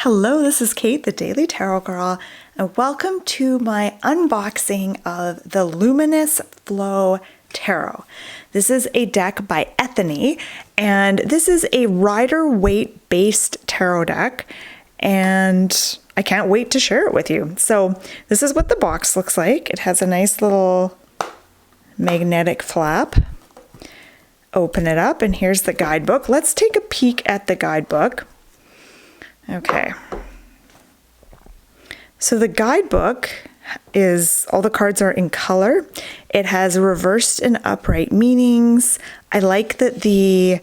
Hello, this is Kate, the Daily Tarot Girl, and welcome to my unboxing of the Luminous Flow Tarot. This is a deck by Ethony, and this is a Rider-Waite based tarot deck, and I can't wait to share it with you. So this is what the box looks like. It has a nice little magnetic flap. Open it up, and here's the guidebook. Let's take a peek at the guidebook. Okay, so the guidebook is, all the cards are in color. It has reversed and upright meanings. I like that the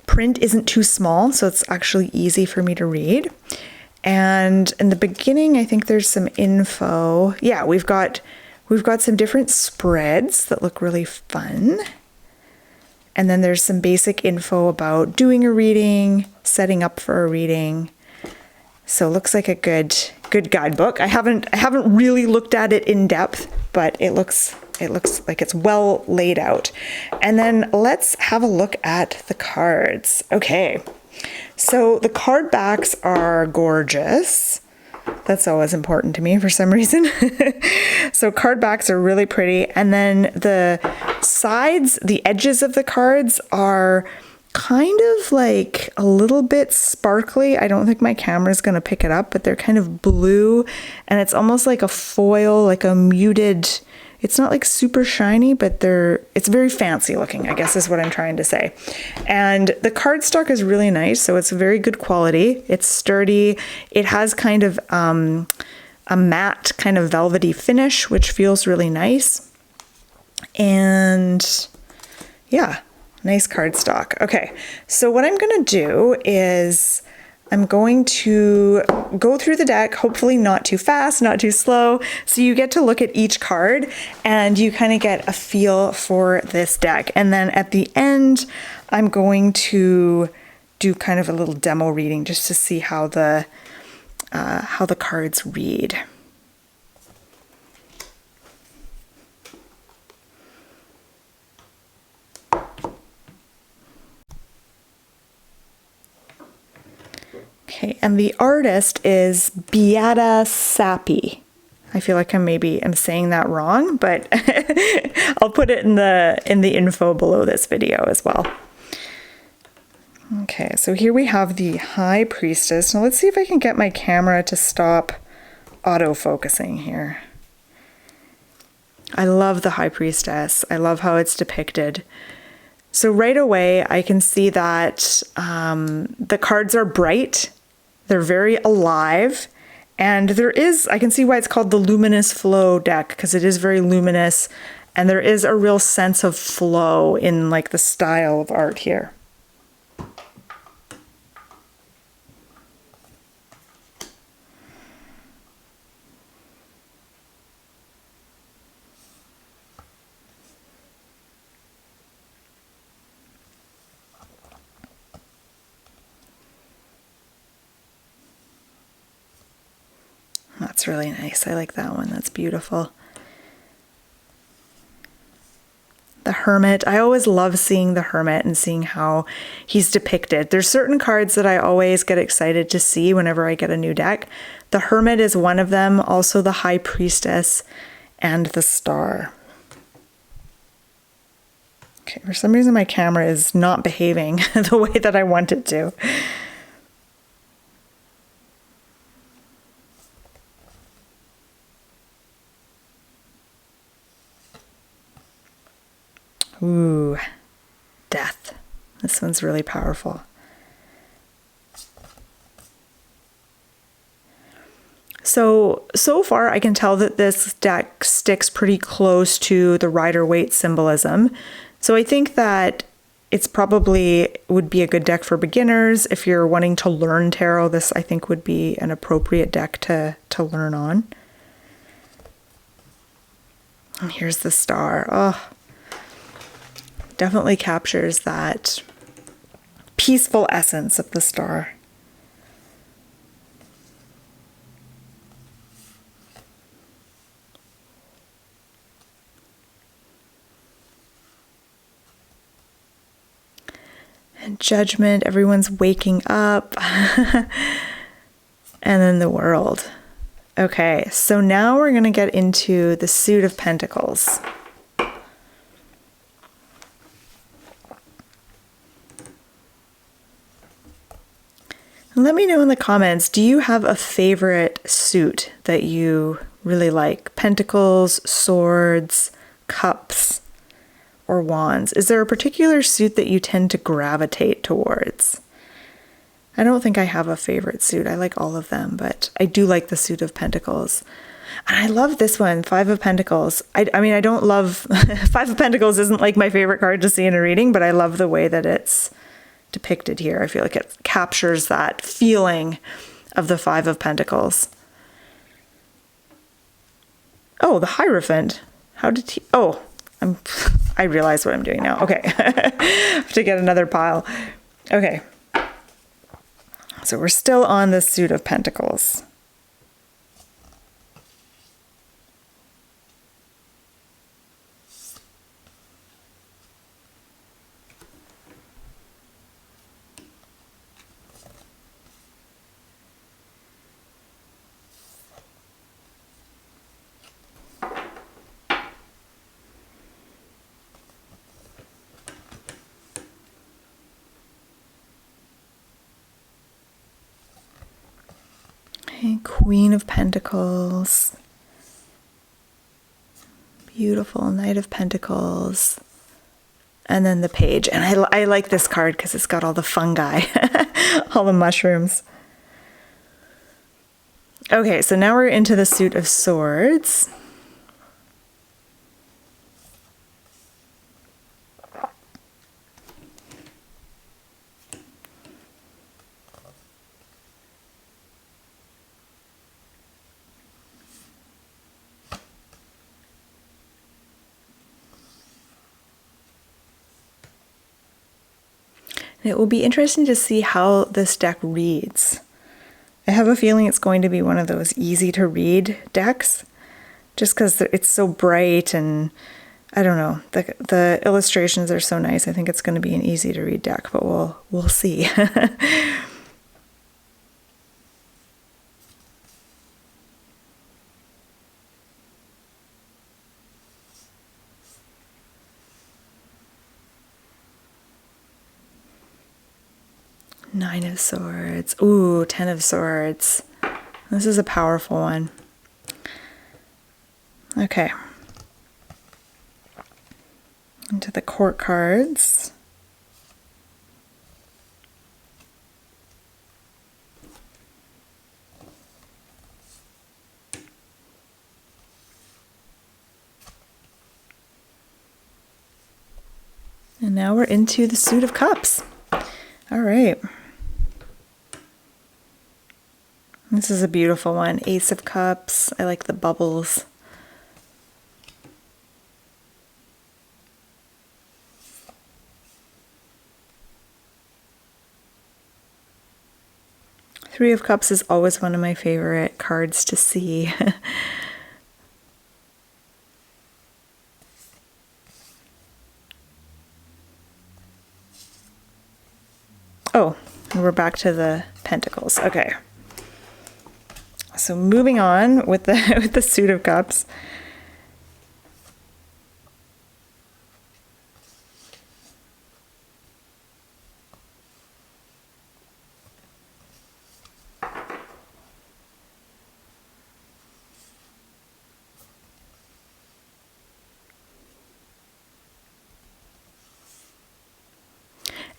print isn't too small, so it's actually easy for me to read. And in the beginning, I think there's some info. Yeah, we've got some different spreads that look really fun. And then there's some basic info about doing a reading, setting up for a reading. So it looks like a good guidebook. I haven't really looked at it in depth, but it looks like it's well laid out. And then let's have a look at the cards. Okay, so the card backs are gorgeous. That's always important to me for some reason. So card backs are really pretty. And then the sides, the edges of the cards are kind of like a little bit sparkly. I don't think my camera's going to pick it up, but they're kind of blue, and it's almost like a foil, like a muted, it's not like super shiny, but it's very fancy looking, I guess is what I'm trying to say. And the cardstock is really nice, so it's very good quality. It's sturdy. It has kind of a matte kind of velvety finish, which feels really nice. And yeah, nice cardstock. Okay, so what I'm going to do is I'm going to go through the deck, hopefully not too fast, not too slow, so you get to look at each card and you kind of get a feel for this deck. And then at the end, I'm going to do kind of a little demo reading just to see how the cards read. Okay, and the artist is BeAta SApi. I feel like I'm saying that wrong, but I'll put it in the info below this video as well. Okay, so here we have the High Priestess. Now let's see if I can get my camera to stop auto-focusing here. I love the High Priestess. I love how it's depicted. So right away, I can see that the cards are bright. They're very alive, and I can see why it's called the Luminous Flow deck, because it is very luminous, and there is a real sense of flow in like the style of art here. That's really nice. I like that one. That's beautiful. The Hermit. I always love seeing the Hermit and seeing how he's depicted. There's certain cards that I always get excited to see whenever I get a new deck. The Hermit is one of them. Also the High Priestess and the Star. Okay, for some reason my camera is not behaving the way that I want it to. Ooh, Death. This one's really powerful. So far I can tell that this deck sticks pretty close to the Rider-Waite symbolism. So I think that it's probably would be a good deck for beginners. If you're wanting to learn tarot, this I think would be an appropriate deck to learn on. And here's the Star. Oh, definitely captures that peaceful essence of the Star. And Judgment, everyone's waking up. and then the World. Okay, so now we're going to get into the Suit of Pentacles. Let me know in the comments, do you have a favorite suit that you really like? Pentacles, swords, cups, or wands? Is there a particular suit that you tend to gravitate towards? I don't think I have a favorite suit. I like all of them, but I do like the Suit of Pentacles. And I love this one, Five of Pentacles. I mean, I don't love... Five of Pentacles isn't like my favorite card to see in a reading, but I love the way that it's depicted here. I feel like it captures that feeling of the Five of Pentacles. Oh, the Hierophant. How did he... Oh, I realize what I'm doing now. Okay. I have to get another pile. Okay. So we're still on the Suit of Pentacles. Okay, Queen of Pentacles. Beautiful Knight of Pentacles. And then the Page. And I like this card because it's got all the fungi, all the mushrooms. Okay, so now we're into the Suit of Swords. It will be interesting to see how this deck reads. I have a feeling it's going to be one of those easy to read decks, just because it's so bright and I don't know, the illustrations are so nice. I think it's going to be an easy to read deck, but we'll see. Nine of Swords. Ooh, 10 of Swords. This is a powerful one. Okay. Into the Court cards. And now we're into the Suit of Cups. All right. This is a beautiful one. Ace of Cups. I like the bubbles. Three of Cups is always one of my favorite cards to see. Oh, we're back to the Pentacles. Okay. So moving on with the Suit of Cups.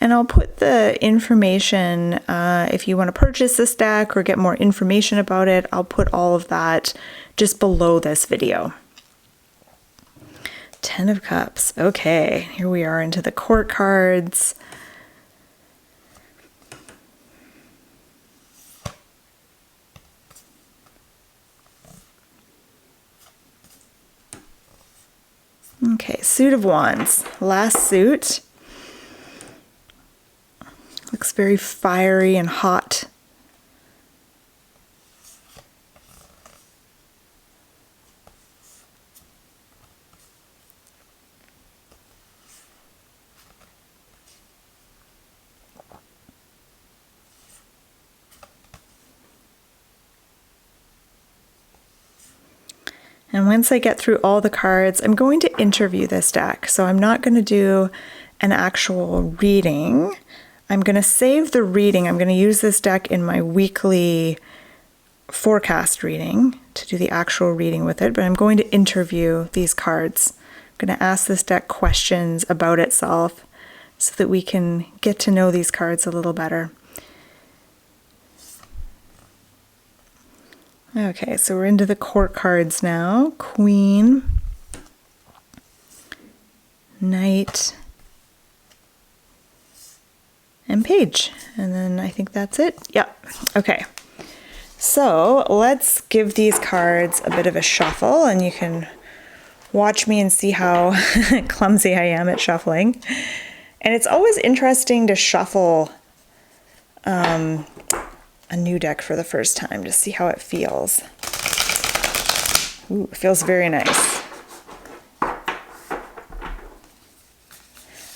And I'll put the information, if you want to purchase this deck or get more information about it, I'll put all of that just below this video. 10 of Cups. Okay, here we are into the Court cards. Okay, Suit of Wands. Last suit. Looks very fiery and hot. And once I get through all the cards, I'm going to interview this deck. So I'm not going to do an actual reading. I'm going to save the reading. I'm going to use this deck in my weekly forecast reading to do the actual reading with it, but I'm going to interview these cards. I'm going to ask this deck questions about itself so that we can get to know these cards a little better. Okay, so we're into the court cards now. Queen, Knight, and Page. And then I think that's it. Yep. Okay. So let's give these cards a bit of a shuffle, and you can watch me and see how clumsy I am at shuffling. And it's always interesting to shuffle a new deck for the first time to see how it feels. Ooh, it feels very nice.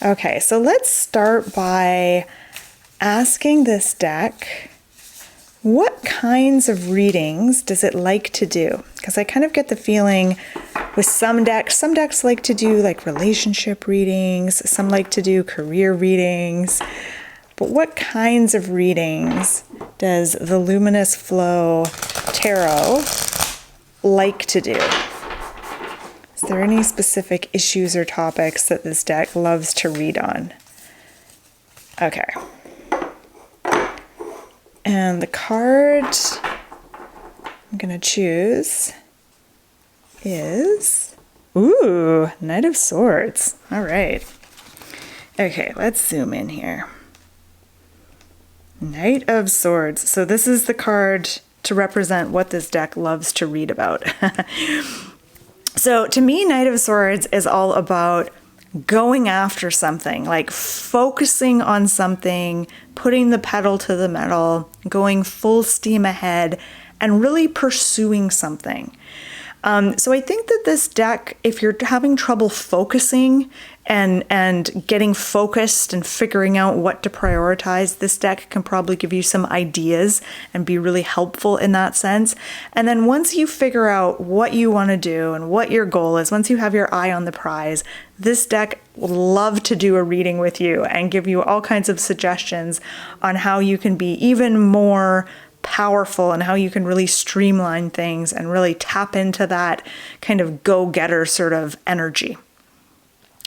Okay, so let's start by asking this deck, what kinds of readings does it like to do? Because I kind of get the feeling with some decks like to do like relationship readings, some like to do career readings. But what kinds of readings does the Luminous Flow Tarot like to do? Is there any specific issues or topics that this deck loves to read on? Okay. And the card I'm going to choose is, ooh, Knight of Swords. All right. Okay, let's zoom in here. Knight of Swords. So this is the card to represent what this deck loves to read about. So to me, Knight of Swords is all about going after something, like focusing on something, putting the pedal to the metal, going full steam ahead, and really pursuing something. So I think that this deck, if you're having trouble focusing and getting focused and figuring out what to prioritize, this deck can probably give you some ideas and be really helpful in that sense. And then once you figure out what you want to do and what your goal is, once you have your eye on the prize, this deck will love to do a reading with you and give you all kinds of suggestions on how you can be even more powerful and how you can really streamline things and really tap into that kind of go-getter sort of energy.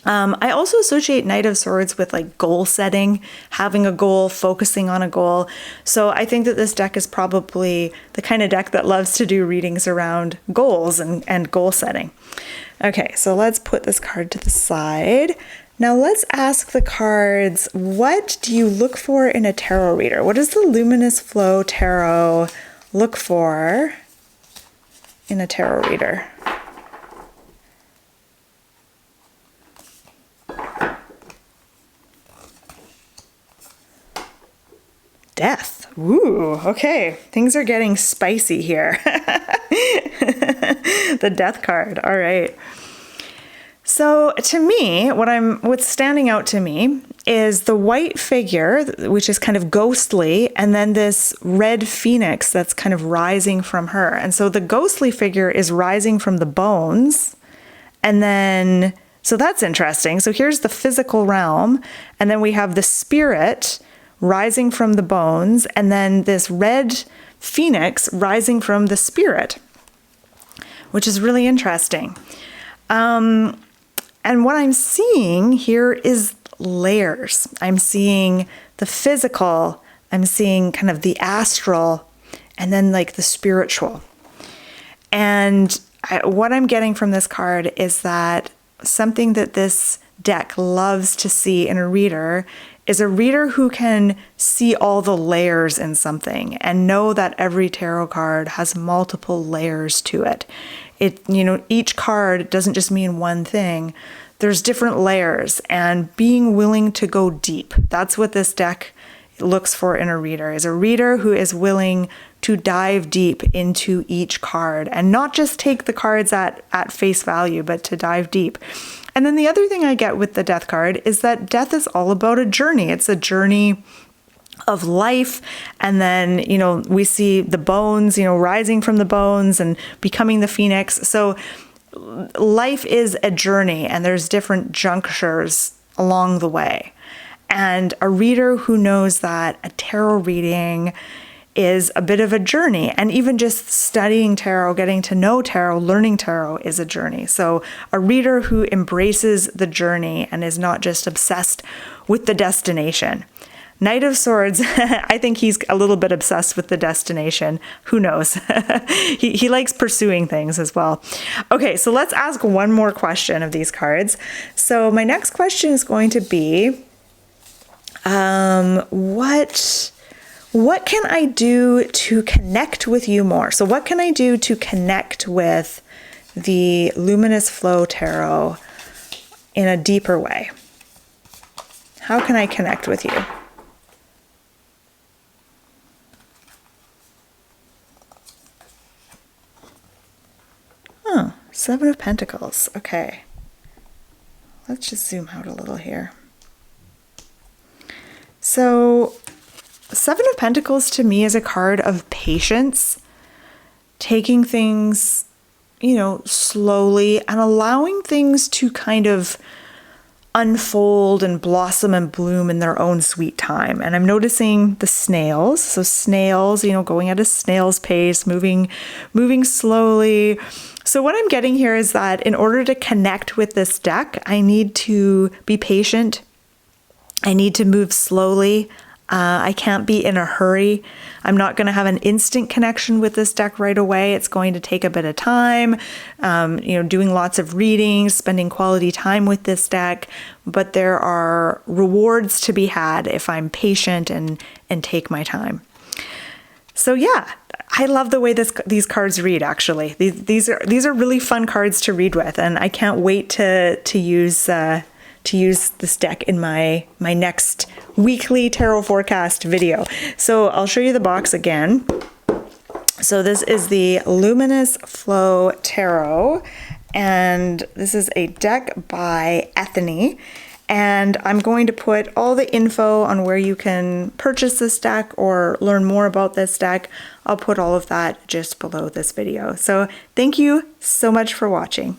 I also associate Knight of Swords with like goal setting, having a goal, focusing on a goal. So I think that this deck is probably the kind of deck that loves to do readings around goals and goal setting. Okay, so let's put this card to the side. Now let's ask the cards, what do you look for in a tarot reader? What does the Luminous Flow Tarot look for in a tarot reader? Death. Ooh, okay. Things are getting spicy here. The Death card. All right. So to me, what's standing out to me is the white figure, which is kind of ghostly, and then this red phoenix that's kind of rising from her. And so the ghostly figure is rising from the bones. And then, so that's interesting. So here's the physical realm. And then we have the spirit rising from the bones. And then this red phoenix rising from the spirit, which is really interesting. And what I'm seeing here is layers. I'm seeing the physical, I'm seeing kind of the astral, and then like the spiritual. And what I'm getting from this card is that something that this deck loves to see in a reader is a reader who can see all the layers in something and know that every tarot card has multiple layers to it. Each card doesn't just mean one thing. There's different layers, and being willing to go deep. That's what this deck looks for in a reader, is a reader who is willing to dive deep into each card and not just take the cards at face value, but to dive deep. And then the other thing I get with the Death card is that death is all about a journey. It's a journey of life. And then, we see the bones, rising from the bones and becoming the phoenix. So life is a journey and there's different junctures along the way. And a reader who knows that a tarot reading is a bit of a journey, and even just studying tarot, getting to know tarot, learning tarot is a journey. So a reader who embraces the journey and is not just obsessed with the destination. Knight of Swords, I think he's a little bit obsessed with the destination. Who knows? He likes pursuing things as well. Okay, so let's ask one more question of these cards. So my next question is going to be, what can I do to connect with you more? So what can I do to connect with the Luminous Flow Tarot in a deeper way? How can I connect with you? Oh, Seven of Pentacles. Okay. Let's just zoom out a little here. So Seven of Pentacles to me is a card of patience, taking things, slowly and allowing things to kind of unfold and blossom and bloom in their own sweet time. And I'm noticing the snails. So snails, going at a snail's pace, moving slowly. So what I'm getting here is that in order to connect with this deck, I need to be patient. I need to move slowly. I can't be in a hurry. I'm not going to have an instant connection with this deck right away. It's going to take a bit of time, doing lots of readings, spending quality time with this deck. But there are rewards to be had if I'm patient and take my time. So yeah, I love the way these cards read. Actually, these are really fun cards to read with, and I can't wait to use this deck in my next weekly tarot forecast video. So I'll show you the box again. So this is the Luminous Flow Tarot, and this is a deck by Ethony. And I'm going to put all the info on where you can purchase this deck or learn more about this deck. I'll put all of that just below this video. So thank you so much for watching.